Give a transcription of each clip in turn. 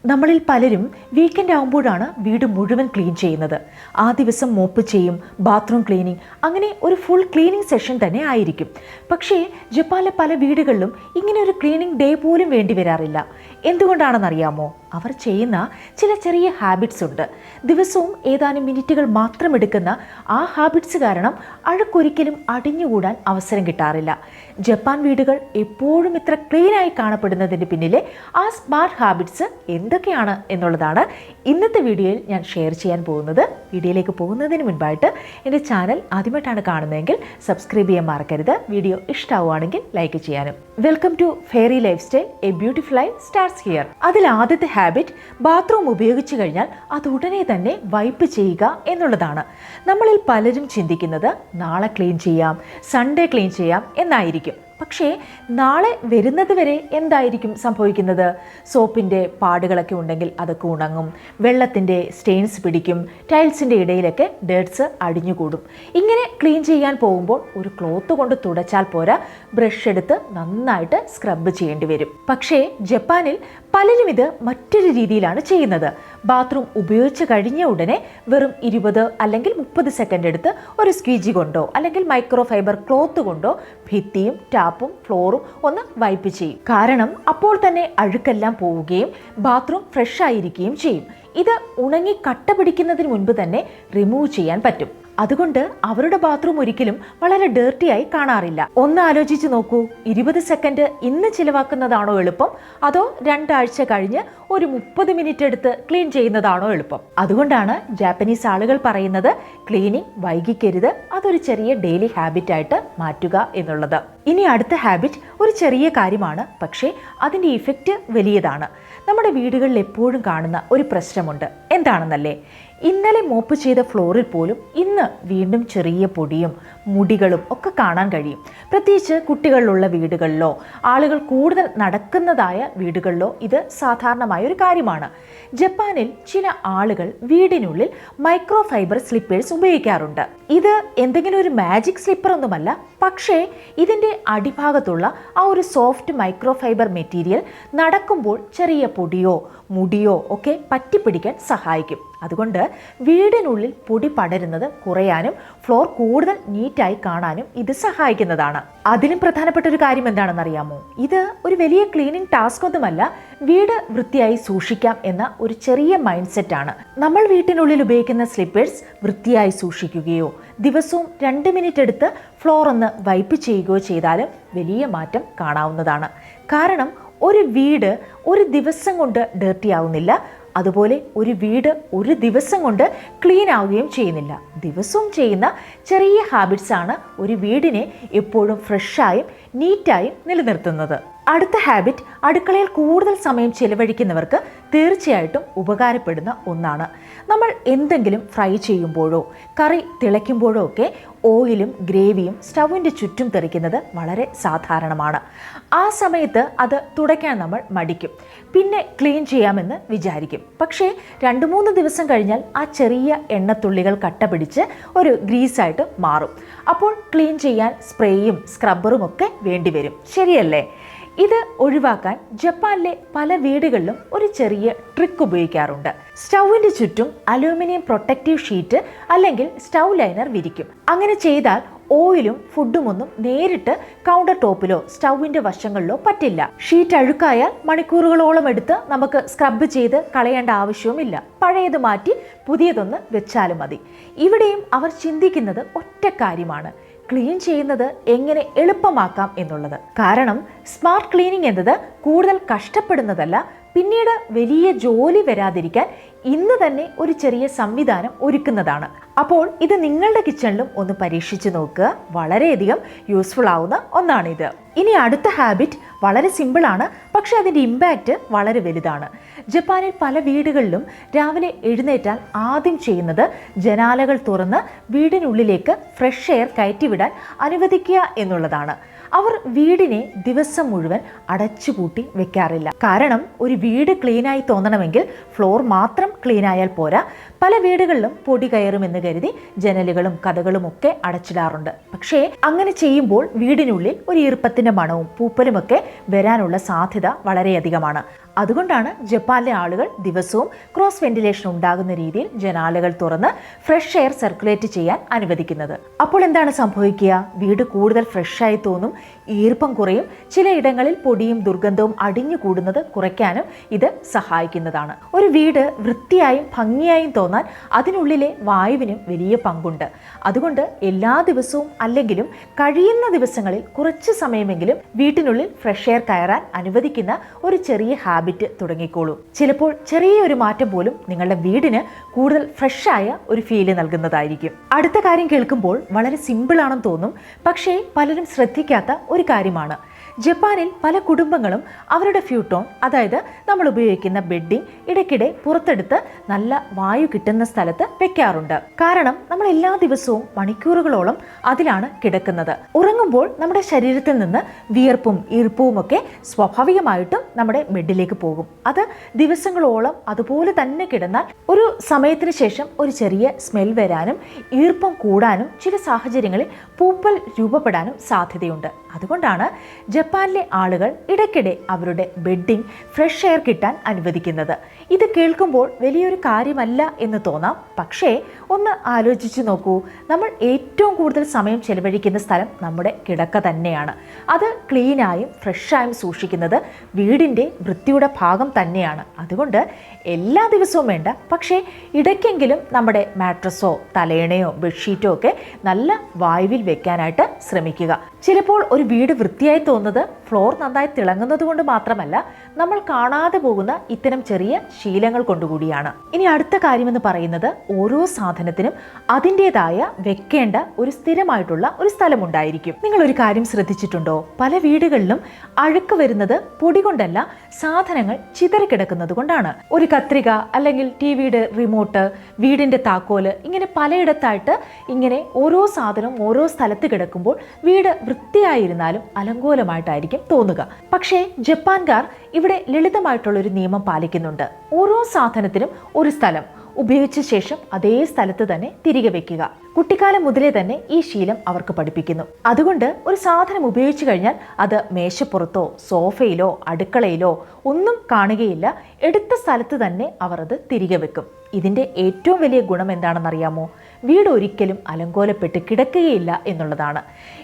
നമ്മളിൽ പലരും വീക്കെൻഡ് ആകുമ്പോഴാണ് വീട് മുഴുവൻ ക്ലീൻ ചെയ്യുന്നത്. ആ ദിവസം മോപ്പ് ചെയ്യും, ബാത്റൂം ക്ലീനിങ്, അങ്ങനെ ഒരു ഫുൾ ക്ലീനിങ് സെഷൻ തന്നെ ആയിരിക്കും. പക്ഷേ ജപ്പാനിലെ പല വീടുകളിലും ഇങ്ങനെ ഒരു ക്ലീനിങ് ഡേ പോലും വേണ്ടി വരാറില്ല. എന്തുകൊണ്ടാണെന്നറിയാമോ? അവർ ചെയ്യുന്ന ചില ചെറിയ ഹാബിറ്റ്സ് ഉണ്ട്. ദിവസവും ഏതാനും മിനിറ്റുകൾ മാത്രം എടുക്കുന്ന ആ ഹാബിറ്റ്സ് കാരണം അഴുക്കൊരിക്കലും അടിഞ്ഞുകൂടാൻ അവസരം കിട്ടാറില്ല. ജപ്പാൻ വീടുകൾ എപ്പോഴും ഇത്ര ക്ലീനായി കാണപ്പെടുന്നതിന് പിന്നിലെ ആ സ്മാർട്ട് ഹാബിറ്റ്സ് എന്തൊക്കെയാണ് എന്നുള്ളതാണ് ഇന്നത്തെ വീഡിയോയിൽ ഞാൻ ഷെയർ ചെയ്യാൻ പോകുന്നത്. വീഡിയോയിലേക്ക് പോകുന്നതിന് മുൻപായിട്ട് എൻ്റെ ചാനൽ ആദ്യമായിട്ടാണ് കാണുന്നതെങ്കിൽ സബ്സ്ക്രൈബ് ചെയ്യാൻ മറക്കരുത്. വീഡിയോ ഇഷ്ടമാവുകയാണെങ്കിൽ ലൈക്ക് ചെയ്യാനും. Welcome to Fairy Lifestyle, a beautiful life starts here. അതിൽ ആദ്യത്തെ ഹാബിറ്റ് ബാത്റൂം ഉപയോഗിച്ച് കഴിഞ്ഞാൽ അത് ഉടനെ തന്നെ വൈപ്പ് ചെയ്യുക എന്നുള്ളതാണ്. നമ്മളിൽ പലരും ചിന്തിക്കുന്നത് നാളെ ക്ലീൻ ചെയ്യാം, സൺഡേ ക്ലീൻ ചെയ്യാം എന്നായിരിക്കും. പക്ഷേ നാളെ വരുന്നത് വരെ എന്തായിരിക്കും സംഭവിക്കുന്നത്? സോപ്പിൻ്റെ പാടുകളൊക്കെ ഉണ്ടെങ്കിൽ അതൊക്കെ ഉണങ്ങും, വെള്ളത്തിൻ്റെ സ്റ്റെയിൻസ് പിടിക്കും, ടൈൽസിൻ്റെ ഇടയിലൊക്കെ ഡേർട്സ് അടിഞ്ഞുകൂടും. ഇങ്ങനെ ക്ലീൻ ചെയ്യാൻ പോകുമ്പോൾ ഒരു ക്ലോത്ത് കൊണ്ട് തുടച്ചാൽ പോരാ, ബ്രഷ് എടുത്ത് നന്നായിട്ട് സ്ക്രബ് ചെയ്യേണ്ടി വരും. പക്ഷേ ജപ്പാനിൽ പലരും ഇത് മറ്റൊരു രീതിയിലാണ് ചെയ്യുന്നത്. ബാത്റൂം ഉപയോഗിച്ച് കഴിഞ്ഞ ഉടനെ വെറും 20 അല്ലെങ്കിൽ 30 സെക്കൻഡ് എടുത്ത് ഒരു സ്ക്വീജി കൊണ്ടോ അല്ലെങ്കിൽ മൈക്രോ ഫൈബർ ക്ലോത്ത് കൊണ്ടോ ഭിത്തിയും ടാപ്പും ഫ്ലോറും ഒന്ന് വൈപ്പ് ചെയ്യും. കാരണം അപ്പോൾ തന്നെ അഴുക്കെല്ലാം പോവുകയും ബാത്റൂം ഫ്രഷ് ആയിരിക്കുകയും ചെയ്യും. ഇത് ഉണങ്ങി കട്ട പിടിക്കുന്നതിന് മുൻപ് തന്നെ റിമൂവ് ചെയ്യാൻ പറ്റും. അതുകൊണ്ട് അവരുടെ ബാത്റൂം ഒരിക്കലും വളരെ ഡേർട്ടിയായി കാണാറില്ല. ഒന്ന് ആലോചിച്ച് നോക്കൂ, 20 സെക്കൻഡ് ഇന്ന് ചിലവാക്കുന്നതാണോ എളുപ്പം, അതോ 2 ആഴ്ച കഴിഞ്ഞ് ഒരു 30 മിനിറ്റ് എടുത്ത് ക്ലീൻ ചെയ്യുന്നതാണോ എളുപ്പം? അതുകൊണ്ടാണ് ജാപ്പനീസ് ആളുകൾ പറയുന്നത് ക്ലീനിങ് വൈകിക്കരുത്, അതൊരു ചെറിയ ഡെയിലി ഹാബിറ്റ് ആയിട്ട് മാറ്റുക എന്നുള്ളത്. ഇനി അടുത്ത ഹാബിറ്റ് ഒരു ചെറിയ കാര്യമാണ്, പക്ഷേ അതിൻ്റെ ഇഫക്റ്റ് വലിയതാണ്. നമ്മുടെ വീടുകളിൽ എപ്പോഴും കാണുന്ന ഒരു പ്രശ്നമുണ്ട്. എന്താണെന്നല്ലേ? ഇന്നലെ മോപ്പ് ചെയ്ത ഫ്ലോറിൽ പോലും ഇന്ന് വീണ്ടും ചെറിയ പൊടിയും മുടികളും ഒക്കെ കാണാൻ കഴിയും. പ്രത്യേകിച്ച് കുട്ടികളിലുള്ള വീടുകളിലോ ആളുകൾ കൂടുതൽ നടക്കുന്നതായ വീടുകളിലോ ഇത് സാധാരണമായ ഒരു കാര്യമാണ്. ജപ്പാനിൽ ചില ആളുകൾ വീടിനുള്ളിൽ മൈക്രോ ഫൈബർ സ്ലിപ്പേഴ്സ് ഉപയോഗിക്കാറുണ്ട്. ഇത് എന്തെങ്കിലും ഒരു മാജിക് സ്ലിപ്പർ ഒന്നുമല്ല, പക്ഷേ ഇതിൻ്റെ അടിഭാഗത്തുള്ള ആ ഒരു സോഫ്റ്റ് മൈക്രോ ഫൈബർ മെറ്റീരിയൽ നടക്കുമ്പോൾ ചെറിയ പൊടിയോ മുടിയോ ഒക്കെ പറ്റിപ്പിടിക്കാൻ സഹായിക്കും. അതുകൊണ്ട് വീടിനുള്ളിൽ പൊടി പടരുന്നത് കുറയാനും ഫ്ലോർ കൂടുതൽ നീറ്റായി കാണാനും ഇത് സഹായിക്കുന്നതാണ്. അതിലും പ്രധാനപ്പെട്ട ഒരു കാര്യം എന്താണെന്നറിയാമോ? ഇത് ഒരു വലിയ ക്ലീനിങ് ടാസ്ക് ഒന്നുമല്ല, വീട് വൃത്തിയായി സൂക്ഷിക്കാം എന്ന ഒരു ചെറിയ മൈൻഡ് സെറ്റാണ്. നമ്മൾ വീട്ടിനുള്ളിൽ ഉപയോഗിക്കുന്ന സ്ലിപ്പേഴ്സ് വൃത്തിയായി സൂക്ഷിക്കുകയോ ദിവസവും 2 മിനിറ്റ് എടുത്ത് ഫ്ലോർ ഒന്ന് വൈപ്പ് ചെയ്യുകയോ ചെയ്താലും വലിയ മാറ്റം കാണാവുന്നതാണ്. കാരണം ഒരു വീട് ഒരു ദിവസം കൊണ്ട് ഡേർട്ടി ആവുന്നില്ല, അതുപോലെ ഒരു വീട് ഒരു ദിവസം കൊണ്ട് ക്ലീൻ ആവുകയും ചെയ്യുന്നില്ല. ദിവസവും ചെയ്യുന്ന ചെറിയ ഹാബിറ്റ്സ് ആണ് ഒരു വീടിനെ എപ്പോഴും ഫ്രഷായും നീറ്റായും നിലനിർത്തുന്നത്. അടുത്ത ഹാബിറ്റ് അടുക്കളയിൽ കൂടുതൽ സമയം ചിലവഴിക്കുന്നവർക്ക് തീർച്ചയായിട്ടും ഉപകാരപ്പെടുന്ന ഒന്നാണ്. നമ്മൾ എന്തെങ്കിലും ഫ്രൈ ചെയ്യുമ്പോഴോ കറി തിളയ്ക്കുമ്പോഴോ ഒക്കെ ഓയിലും ഗ്രേവിയും സ്റ്റൗവിൻ്റെ ചുറ്റും തെറിക്കുന്നത് വളരെ സാധാരണമാണ്. ആ സമയത്ത് അത് തുടയ്ക്കാൻ നമ്മൾ മടിക്കും, പിന്നെ ക്ലീൻ ചെയ്യാമെന്ന് വിചാരിക്കും. പക്ഷേ 2-3 ദിവസം കഴിഞ്ഞാൽ ആ ചെറിയ എണ്ണത്തുള്ളികൾ കട്ട പിടിച്ച് ഒരു ഗ്രീസായിട്ട് മാറും. അപ്പോൾ ക്ലീൻ ചെയ്യാൻ സ്പ്രേയും സ്ക്രബ്ബറും ഒക്കെ വേണ്ടിവരും. ശരിയല്ലേ? ഇത് ഒഴിവാക്കാൻ ജപ്പാനിലെ പല വീടുകളിലും ഒരു ചെറിയ ട്രിക്ക് ഉപയോഗിക്കാറുണ്ട്. സ്റ്റൗവിൻ്റെ ചുറ്റും അലൂമിനിയം പ്രൊട്ടക്റ്റീവ് ഷീറ്റ് അല്ലെങ്കിൽ സ്റ്റൗ ലൈനർ വിരിക്കും. അങ്ങനെ ചെയ്താൽ ഓയിലും ഫുഡും ഒന്നും നേരിട്ട് കൗണ്ടർ ടോപ്പിലോ സ്റ്റൗവിൻ്റെ വശങ്ങളിലോ പറ്റില്ല. ഷീറ്റ് അഴുക്കായാൽ മണിക്കൂറുകളോളം എടുത്ത് നമുക്ക് സ്ക്രബ് ചെയ്ത് കളയേണ്ട ആവശ്യവുമില്ല. പഴയത് മാറ്റി പുതിയതൊന്ന് വെച്ചാലും മതി. ഇവിടെയും അവർ ചിന്തിക്കുന്നത് ഒറ്റ കാര്യമാണ്, ക്ലീൻ ചെയ്യുന്നത് എങ്ങനെ എളുപ്പമാക്കാം എന്നുള്ളത്. കാരണം സ്മാർട്ട് ക്ലീനിങ് എന്നത് കൂടുതൽ കഷ്ടപ്പെടുന്നതല്ല, പിന്നീട് വലിയ ജോലി വരാതിരിക്കാൻ ഇന്ന് തന്നെ ഒരു ചെറിയ സംവിധാനം ഒരുക്കുന്നതാണ്. അപ്പോൾ ഇത് നിങ്ങളുടെ കിച്ചണിലും ഒന്ന് പരീക്ഷിച്ച് നോക്കുക. വളരെയധികം യൂസ്ഫുൾ ആവുന്ന ഒന്നാണിത്. ഇനി അടുത്ത ഹാബിറ്റ് വളരെ സിമ്പിളാണ്, പക്ഷെ അതിൻ്റെ ഇമ്പാക്റ്റ് വളരെ വലുതാണ്. ജപ്പാനിൽ പല വീടുകളിലും രാവിലെ എഴുന്നേറ്റാൽ ആദ്യം ചെയ്യുന്നത് ജനാലകൾ തുറന്ന് വീടിനുള്ളിലേക്ക് ഫ്രഷ് എയർ കയറ്റിവിടാൻ അനുവദിക്കുക എന്നുള്ളതാണ്. അവർ വീടിനെ ദിവസം മുഴുവൻ അടച്ചുപൂട്ടി വെക്കാറില്ല. കാരണം ഒരു വീട് ക്ലീനായി തോന്നണമെങ്കിൽ ഫ്ലോർ മാത്രം ക്ലീനായാൽ പോരാ. പല വീടുകളിലും പൊടി കയറുമെന്ന് കരുതി ജനലുകളും കതകളും ഒക്കെ അടച്ചിടാറുണ്ട്. പക്ഷേ അങ്ങനെ ചെയ്യുമ്പോൾ വീടിനുള്ളിൽ ഒരു ഈർപ്പത്തിൻ്റെ മണവും പൂപ്പലുമൊക്കെ വരാനുള്ള സാധ്യത വളരെയധികമാണ്. അതുകൊണ്ടാണ് ജപ്പാനിലെ ആളുകൾ ദിവസവും ക്രോസ് വെന്റിലേഷൻ ഉണ്ടാകുന്ന രീതിയിൽ ജനാലകൾ തുറന്ന് ഫ്രഷ് എയർ സർക്കുലേറ്റ് ചെയ്യാൻ അനുവദിക്കുന്നത്. അപ്പോൾ എന്താണ് സംഭവിക്കുക? വീട് കൂടുതൽ ഫ്രഷായി തോന്നും, ഈർപ്പം കുറയും, ചിലയിടങ്ങളിൽ പൊടിയും ദുർഗന്ധവും അടിഞ്ഞു കൂടുന്നത് കുറയ്ക്കാനും ഇത് സഹായിക്കുന്നതാണ്. ഒരു വീട് വൃത്തിയായും ഭംഗിയായും തോന്നാൻ അതിനുള്ളിലെ വായുവിനും വലിയ പങ്കുണ്ട്. അതുകൊണ്ട് എല്ലാ ദിവസവും അല്ലെങ്കിലും കഴിയുന്ന ദിവസങ്ങളിൽ കുറച്ച് സമയമെങ്കിലും വീട്ടിനുള്ളിൽ ഫ്രഷ് എയർ കയറാൻ അനുവദിക്കുന്ന ഒരു ചെറിയ ഹാബിറ്റ് തുടങ്ങിക്കോളൂ. ചിലപ്പോൾ ചെറിയൊരു മാറ്റം പോലും നിങ്ങളുടെ വീടിന് കൂടുതൽ ഫ്രഷായ ഒരു ഫീല് നൽകുന്നതായിരിക്കും. അടുത്ത കാര്യം കേൾക്കുമ്പോൾ വളരെ സിമ്പിൾ ആണെന്ന് തോന്നും, പക്ഷേ പലരും ശ്രദ്ധിക്കാത്ത ഒരു കാര്യമാണ്. ജപ്പാനിൽ പല കുടുംബങ്ങളും അവരുടെ ഫ്യൂട്ടോൺ, അതായത് നമ്മൾ ഉപയോഗിക്കുന്ന ബെഡിങ്, ഇടയ്ക്കിടെ പുറത്തെടുത്ത് നല്ല വായു കിട്ടുന്ന സ്ഥലത്ത് വെക്കാറുണ്ട്. കാരണം നമ്മൾ എല്ലാ ദിവസവും മണിക്കൂറുകളോളം അതിലാണ് കിടക്കുന്നത്. ഉറങ്ങുമ്പോൾ നമ്മുടെ ശരീരത്തിൽ നിന്ന് വിയർപ്പും ഈർപ്പവും ഒക്കെ സ്വാഭാവികമായിട്ടും നമ്മുടെ ബെഡിലേക്ക് പോകും. അത് ദിവസങ്ങളോളം അതുപോലെ തന്നെ കിടന്നാൽ ഒരു സമയത്തിന് ശേഷം ഒരു ചെറിയ സ്മെൽ വരാനും ഈർപ്പം കൂടാനും ചില സാഹചര്യങ്ങളിൽ പൂപ്പൽ രൂപപ്പെടാനും സാധ്യതയുണ്ട്. അതുകൊണ്ടാണ് ജപ്പാനിലെ ആളുകൾ ഇടയ്ക്കിടെ അവരുടെ ബെഡിങ് ഫ്രഷ് എയർ കിട്ടാൻ അനുവദിക്കുന്നത്. ഇത് കേൾക്കുമ്പോൾ വലിയൊരു കാര്യമല്ല എന്ന് തോന്നാം, പക്ഷേ ഒന്ന് ആലോചിച്ച് നോക്കൂ. നമ്മൾ ഏറ്റവും കൂടുതൽ സമയം ചെലവഴിക്കുന്ന സ്ഥലം നമ്മുടെ കിടക്ക തന്നെയാണ്. അത് ക്ലീനായും ഫ്രഷായും സൂക്ഷിക്കുന്നത് വീടിൻ്റെ വൃത്തിയുടെ ഭാഗം തന്നെയാണ്. അതുകൊണ്ട് എല്ലാ ദിവസവും വേണ്ട, പക്ഷേ ഇടയ്ക്കെങ്കിലും നമ്മുടെ മാട്രസോ തലയണയോ ബെഡ്ഷീറ്റോ ഒക്കെ നല്ല വായുവിൽ വെക്കാനായിട്ട് ശ്രമിക്കുക. ചിലപ്പോൾ ഒരു വീട് വൃത്തിയായി തോന്നുന്നത് ഫ്ലോർ നന്നായി തിളങ്ങുന്നത് കൊണ്ട് മാത്രമല്ല, നമ്മൾ കാണാതെ പോകുന്ന ഇത്തരം ചെറിയ ശീലങ്ങൾ കൊണ്ടുകൂടിയാണ്. ഇനി അടുത്ത കാര്യമെന്ന് പറയുന്നത്, ഓരോ സാധനത്തിനും അതിൻ്റെതായ വെക്കേണ്ട ഒരു സ്ഥിരമായിട്ടുള്ള ഒരു സ്ഥലമുണ്ടായിരിക്കും. നിങ്ങൾ ഒരു കാര്യം ശ്രദ്ധിച്ചിട്ടുണ്ടോ? പല വീടുകളിലും അഴുക്ക് വരുന്നത് പൊടി കൊണ്ടല്ല, സാധനങ്ങൾ ചിതറിക്കിടക്കുന്നത് കൊണ്ടാണ്. ഒരു കത്രിക അല്ലെങ്കിൽ ടിവിയുടെ റിമോട്ട്, വീടിന്റെ താക്കോല്, ഇങ്ങനെ പലയിടത്തായിട്ട് ഇങ്ങനെ ഓരോ സാധനവും ഓരോ സ്ഥലത്ത് കിടക്കുമ്പോൾ വീട് വൃത്തിയായിരുന്നാലും അലങ്കോലമായിട്ടായിരിക്കും തോന്നുക. പക്ഷേ ജപ്പാൻകാർ ഇവിടെ ലളിതമായിട്ടുള്ള ഒരു നിയമം പാലിക്കുന്നുണ്ട്. ഓരോ സാധനത്തിനും ഒരു സ്ഥലം, ഉപയോഗിച്ച ശേഷം അതേ സ്ഥലത്ത് തന്നെ തിരികെ വെക്കുക. കുട്ടിക്കാലം മുതലേ തന്നെ ഈ ശീലം അവർക്ക് പഠിപ്പിക്കുന്നു. അതുകൊണ്ട് ഒരു സാധനം ഉപയോഗിച്ചു കഴിഞ്ഞാൽ അത് മേശപ്പുറത്തോ സോഫയിലോ അടുക്കളയിലോ ഒന്നും കാണുകയില്ല, എടുത്ത സ്ഥലത്ത് തന്നെ അവർ അത് തിരികെ വെക്കും. ഇതിൻ്റെ ഏറ്റവും വലിയ ഗുണം എന്താണെന്നറിയാമോ? വീട് ഒരിക്കലും അലങ്കോലപ്പെട്ട് കിടക്കുകയില്ല എന്നുള്ളതാണ്.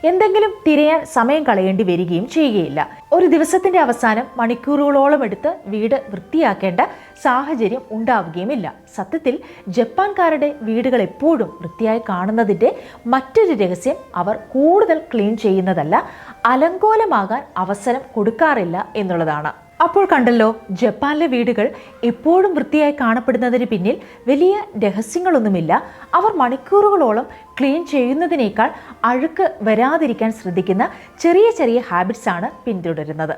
എന്തെങ്കിലും തിരയാൻ സമയം കളയേണ്ടി വരികയും ചെയ്യുകയില്ല. ഒരു ദിവസത്തിന്റെ അവസാനം മണിക്കൂറുകളോളം എടുത്ത് വീട് വൃത്തിയാക്കേണ്ട സാഹചര്യം ഉണ്ടാവുകയുമില്ല. സത്യത്തിൽ ജപ്പാൻകാരുടെ വീടുകൾ എപ്പോഴും വൃത്തിയായി കാണുന്നതിൻ്റെ മറ്റൊരു രഹസ്യം അവർ കൂടുതൽ ക്ലീൻ ചെയ്യുന്നതല്ല, അലങ്കോലമാകാൻ അവസരം കൊടുക്കാറില്ല എന്നുള്ളതാണ്. അപ്പോൾ കണ്ടല്ലോ, ജപ്പാനിലെ വീടുകൾ എപ്പോഴും വൃത്തിയായി കാണപ്പെടുന്നതിന് പിന്നിൽ വലിയ രഹസ്യങ്ങളൊന്നുമില്ല. അവർ മണിക്കൂറുകളോളം ക്ലീൻ ചെയ്യുന്നതിനേക്കാൾ അഴുക്ക് വരാതിരിക്കാൻ ശ്രദ്ധിക്കുന്ന ചെറിയ ചെറിയ ഹാബിറ്റ്സ് ആണ് പിന്തുടരുന്നത്.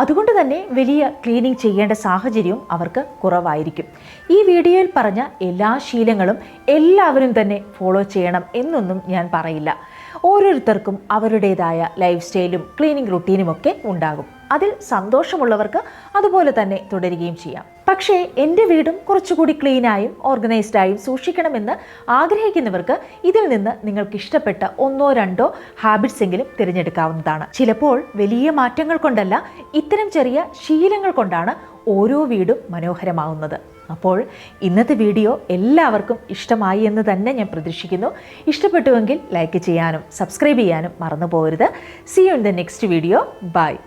അതുകൊണ്ട് തന്നെ വലിയ ക്ലീനിങ് ചെയ്യേണ്ട സാഹചര്യവും അവർക്ക് കുറവായിരിക്കും. ഈ വീഡിയോയിൽ പറഞ്ഞ എല്ലാ ശീലങ്ങളും എല്ലാവരും തന്നെ ഫോളോ ചെയ്യണം എന്നൊന്നും ഞാൻ പറയില്ല. ഓരോരുത്തർക്കും അവരുടേതായ ലൈഫ് സ്റ്റൈലും ക്ലീനിങ് റുട്ടീനും ഒക്കെ ഉണ്ടാകും. അതിൽ സന്തോഷമുള്ളവർക്ക് അതുപോലെ തന്നെ തുടരുകയും ചെയ്യാം. പക്ഷേ എൻ്റെ വീടും കുറച്ചുകൂടി ക്ലീനായും ഓർഗനൈസ്ഡായും സൂക്ഷിക്കണമെന്ന് ആഗ്രഹിക്കുന്നവർക്ക് ഇതിൽ നിന്ന് നിങ്ങൾക്ക് ഇഷ്ടപ്പെട്ട 1-2 ഹാബിറ്റ്സ് എങ്കിലും തിരഞ്ഞെടുക്കാവുന്നതാണ്. ചിലപ്പോൾ വലിയ മാറ്റങ്ങൾ കൊണ്ടല്ല, ഇത്തരം ചെറിയ ശീലങ്ങൾ കൊണ്ടാണ് ഓരോ വീടും മനോഹരമാവുന്നത്. അപ്പോൾ ഇന്നത്തെ വീഡിയോ എല്ലാവർക്കും ഇഷ്ടമായി എന്ന് തന്നെ ഞാൻ പ്രതീക്ഷിക്കുന്നു. ഇഷ്ടപ്പെട്ടുവെങ്കിൽ ലൈക്ക് ചെയ്യാനും സബ്സ്ക്രൈബ് ചെയ്യാനും മറന്നു പോകരുത്. See you in the next video. Bye.